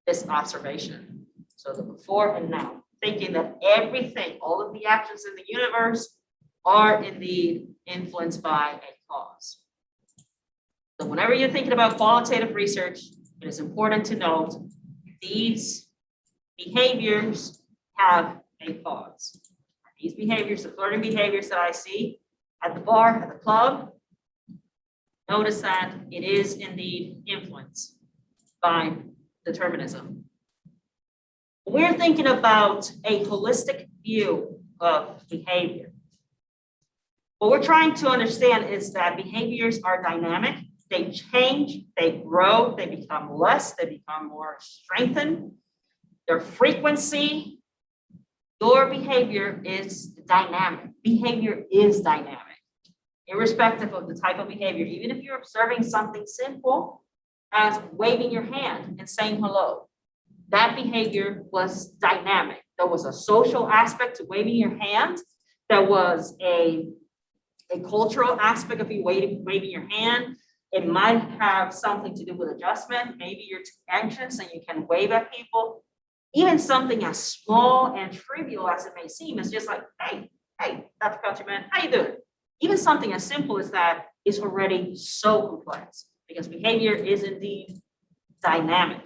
this observation. So the before and now, thinking that everything, all of the actions in the universe are indeed influenced by a cause. So whenever you're thinking about qualitative research, it is important to note these behaviors have a cause. These behaviors, the flirting behaviors that I see at the bar, at the club, notice that it is indeed influenced by determinism. We're thinking about a holistic view of behavior. What we're trying to understand is that behaviors are dynamic. They change, they grow, they become less, they become more strengthened. Their frequency Your behavior is dynamic. Behavior is dynamic, irrespective of the type of behavior. Even if you're observing something simple as waving your hand and saying hello, that behavior was dynamic. There was a social aspect to waving your hand. There was a cultural aspect of you waving your hand. It might have something to do with adjustment. Maybe you're too anxious and you can wave at people. Even something as small and trivial as it may seem, is just like, hey, Dr. Countryman, how you doing? Even something as simple as that is already so complex because behavior is indeed dynamic.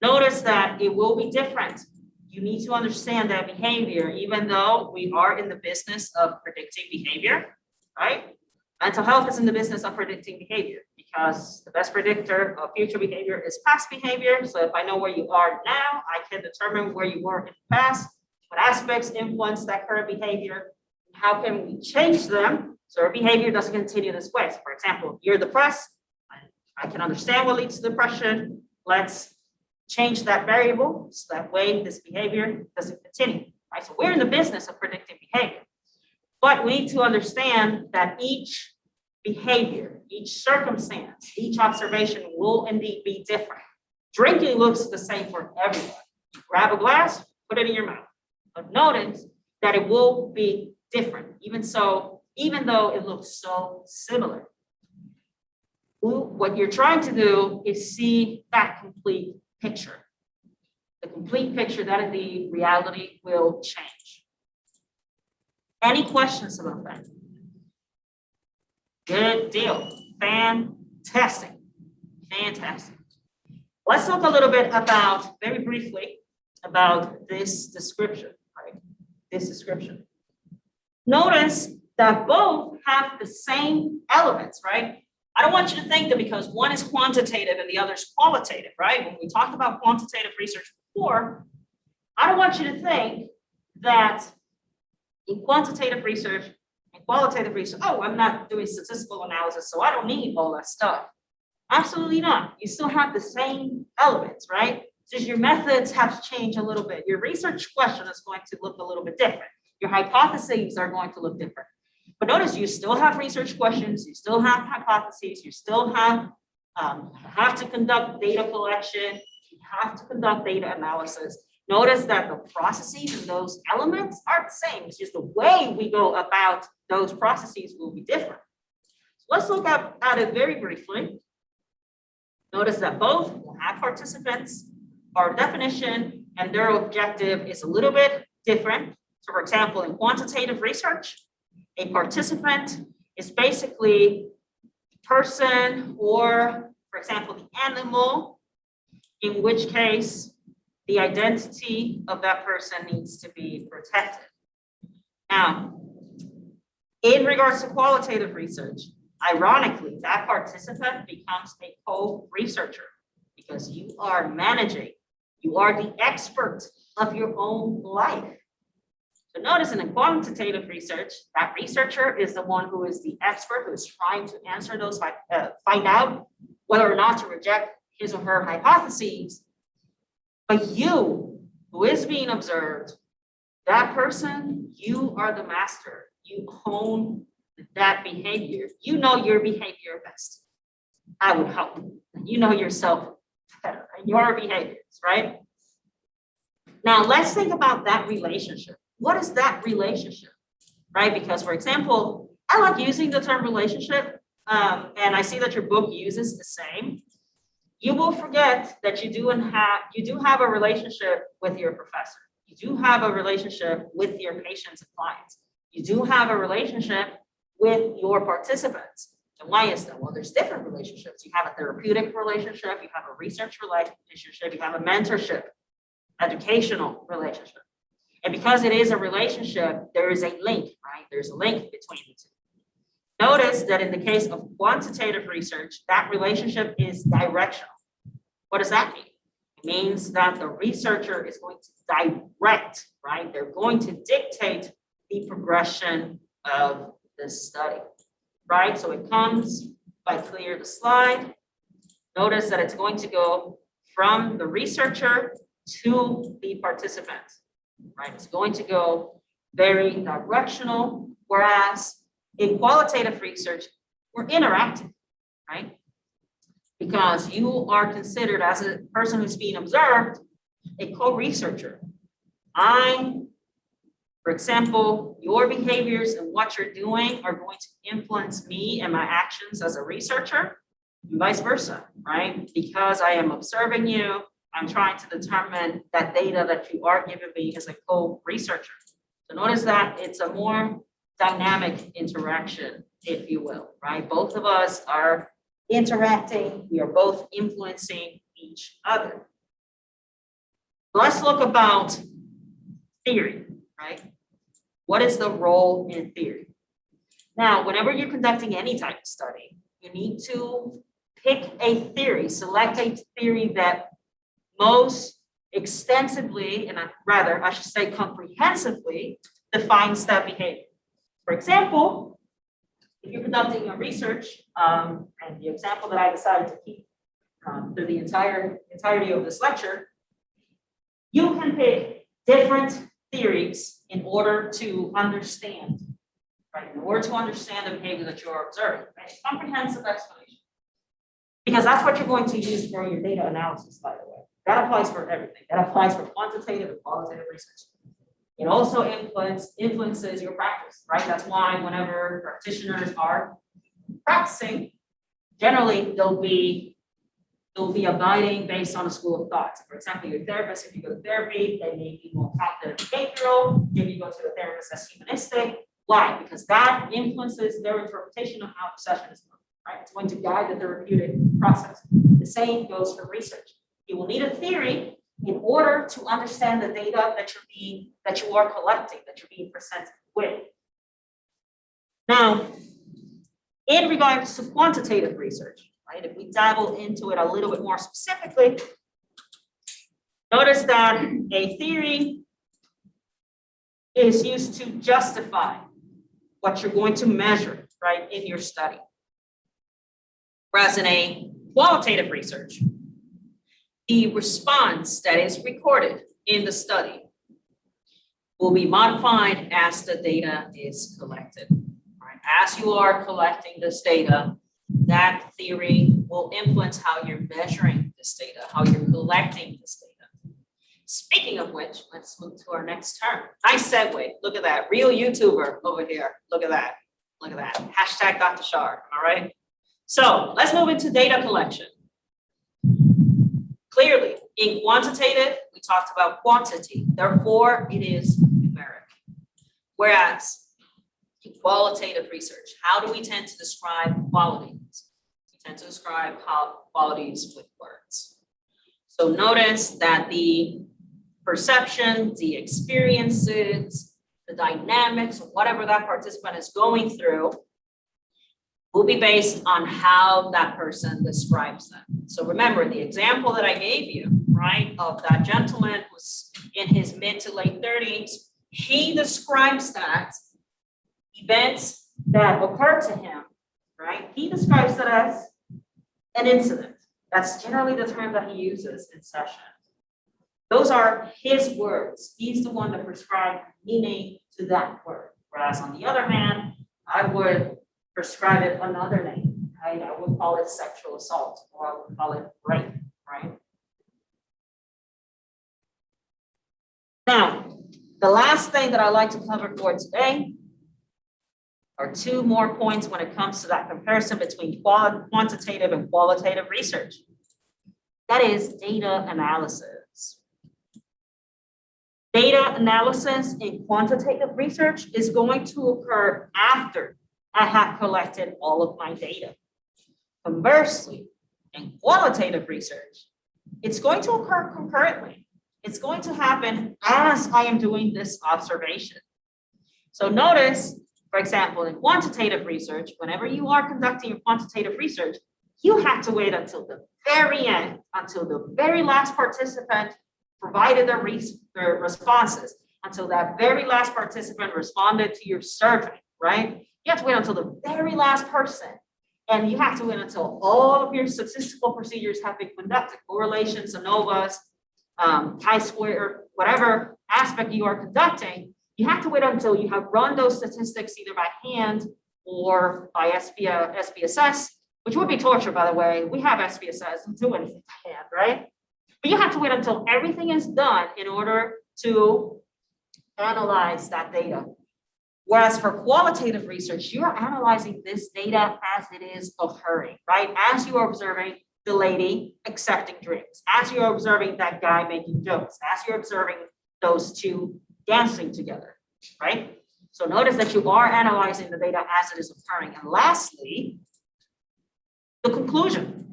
Notice that it will be different. You need to understand that behavior, even though we are in the business of predicting behavior, right? Mental health is in the business of predicting behavior because the best predictor of future behavior is past behavior. So if I know where you are now, I can determine where you were in the past, what aspects influence that current behavior, and how can we change them so our behavior doesn't continue this way. So for example, you're depressed, I can understand what leads to depression. Let's change that variable so that way this behavior doesn't continue, right? So we're in the business of predicting behavior. But we need to understand that each behavior, each circumstance, each observation will indeed be different. Drinking looks the same for everyone. You grab a glass, put it in your mouth. But notice that it will be different. Even though it looks so similar. What you're trying to do is see that complete picture. The complete picture that indeed reality will change. Any questions about that? Good deal. Fantastic. Fantastic. Let's talk a little bit about, very briefly, about this description, right? This description. Notice that both have the same elements, right? I don't want you to think that because one is quantitative and the other is qualitative, right? When we talked about quantitative research before, I don't want you to think that in quantitative research and qualitative research, oh, I'm not doing statistical analysis, so I don't need all that stuff. Absolutely not. You still have the same elements, right? Just your methods have to change a little bit. Your research question is going to look a little bit different. Your hypotheses are going to look different. But notice you still have research questions, you still have hypotheses, you still have to conduct data collection, you have to conduct data analysis. Notice that the processes and those elements are the same. It's just the way we go about those processes will be different. So let's look at it very briefly. Notice that both will have participants. Our definition and their objective is a little bit different. So for example, in quantitative research, a participant is basically the person or, for example, the animal, in which case the identity of that person needs to be protected. Now, in regards to qualitative research, ironically, that participant becomes a co-researcher because you are managing, you are the expert of your own life. So notice in a quantitative research, that researcher is the one who is the expert, who is trying to answer those, find out whether or not to reject his or her hypotheses. But you, who is being observed, that person, you are the master. You own that behavior. You know your behavior best. I would hope. You know yourself better and your behaviors, right? Now let's think about that relationship. What is that relationship, right? Because, for example, I like using the term relationship, and I see that your book uses the same. You will forget that you do have a relationship with your professor. You do have a relationship with your patients and clients. You do have a relationship with your participants. And why is that? Well, there's different relationships. You have a therapeutic relationship, you have a research relationship, you have a mentorship, educational relationship. And because it is a relationship, there is a link, right? There's a link between the two. Notice that in the case of quantitative research, that relationship is directional. What does that mean? It means that the researcher is going to direct, right? They're going to dictate the progression of the study, right? So it comes, if I clear the slide, notice that it's going to go from the researcher to the participants, right? It's going to go very directional, whereas in qualitative research, we're interactive, right? Because you are considered as a person who's being observed, a co-researcher. For example, your behaviors and what you're doing are going to influence me and my actions as a researcher, and vice versa, right? Because I am observing you, I'm trying to determine that data that you are giving me as a co-researcher. So notice that it's a more dynamic interaction, if you will, right? Both of us are interacting, we are both influencing each other. Let's look about theory, right? What is the role in theory? Now, whenever you're conducting any type of study, you need to pick a theory, select a theory that most extensively, and I should say comprehensively, defines that behavior. For example, if you're conducting a research, and the example that I decided to keep through the entirety of this lecture, you can pick different theories in order to understand, right? In order to understand the behavior that you're observing, right? Comprehensive explanation. Because that's what you're going to use for your data analysis, by the way. That applies for everything. That applies for quantitative and qualitative research. It also influences your practice, right? That's why whenever practitioners are practicing, generally they'll be abiding based on a school of thought. For example, your therapist, if you go to therapy, they may be more cognitive behavioral. If you go to the therapist that's humanistic. Why? Because that influences their interpretation of how the session is going, right? It's going to guide the therapeutic process. The same goes for research. You will need a theory in order to understand the data that you are collecting, that you're being presented with. Now, in regards to quantitative research, right? If we dabble into it a little bit more specifically, notice that a theory is used to justify what you're going to measure, right, in your study. Whereas in a qualitative research, the response that is recorded in the study will be modified as the data is collected. Right? As you are collecting this data, that theory will influence how you're measuring this data, how you're collecting this data. Speaking of which, let's move to our next term. Nice segue. Look at that. Real YouTuber over here. Look at that. Look at that. Hashtag Dr. Shar. All right. So let's move into data collection. Clearly, in quantitative, we talked about quantity. Therefore, it is numeric. Whereas in qualitative research, how do we tend to describe qualities? We tend to describe qualities with words. So notice that the perception, the experiences, the dynamics, whatever that participant is going through, will be based on how that person describes them. So remember the example that I gave you, right, of that gentleman who's in his mid to late 30s, he describes that event that occurred to him, right? He describes it as an incident. That's generally the term that he uses in session. Those are his words. He's the one that prescribed meaning to that word. Whereas on the other hand, I would prescribe it another name, right? I would call it sexual assault, or I would call it rape, right? Now, the last thing that I'd like to cover for today are two more points when it comes to that comparison between quantitative and qualitative research. That is data analysis. Data analysis in quantitative research is going to occur after I have collected all of my data. Conversely, in qualitative research, it's going to occur concurrently. It's going to happen as I am doing this observation. So notice, for example, in quantitative research, whenever you are conducting your quantitative research, you have to wait until the very end, until the very last participant provided their responses, until that very last participant responded to your survey, right? You have to wait until the very last person, and you have to wait until all of your statistical procedures have been conducted, correlations, ANOVAs, chi-square, whatever aspect you are conducting, you have to wait until you have run those statistics either by hand or by SPSS, which would be torture, by the way. We have SPSS, don't do anything by hand, right? But you have to wait until everything is done in order to analyze that data. Whereas for qualitative research, you are analyzing this data as it is occurring, right? As you are observing the lady accepting drinks, as you're observing that guy making jokes, as you're observing those two dancing together, right? So notice that you are analyzing the data as it is occurring. And lastly, the conclusion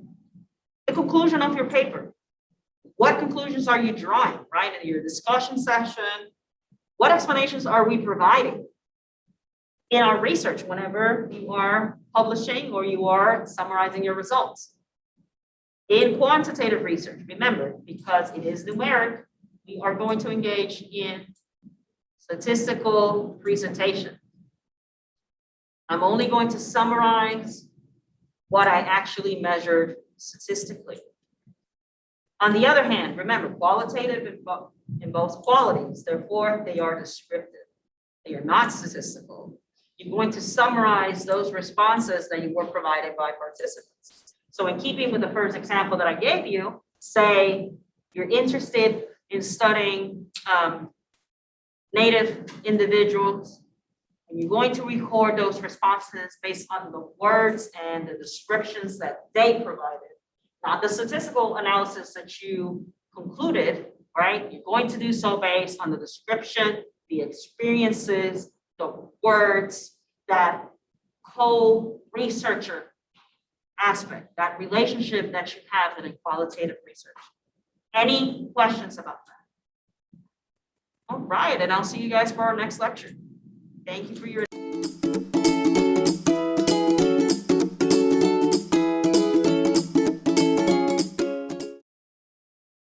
of your paper. What conclusions are you drawing, right? In your discussion session, what explanations are we providing in our research whenever you are publishing or you are summarizing your results? In quantitative research, remember, because it is numeric, we are going to engage in statistical presentation. I'm only going to summarize what I actually measured statistically. On the other hand, remember, qualitative involves qualities, therefore they are descriptive. They are not statistical. You're going to summarize those responses that you were provided by participants. So in keeping with the first example that I gave you, say you're interested in studying Native individuals, and you're going to record those responses based on the words and the descriptions that they provided, not the statistical analysis that you concluded, right? You're going to do so based on the description, the experiences, the words, that co-researcher aspect, that relationship that you have in a qualitative research. Any questions about that? All right, and I'll see you guys for our next lecture. Thank you for your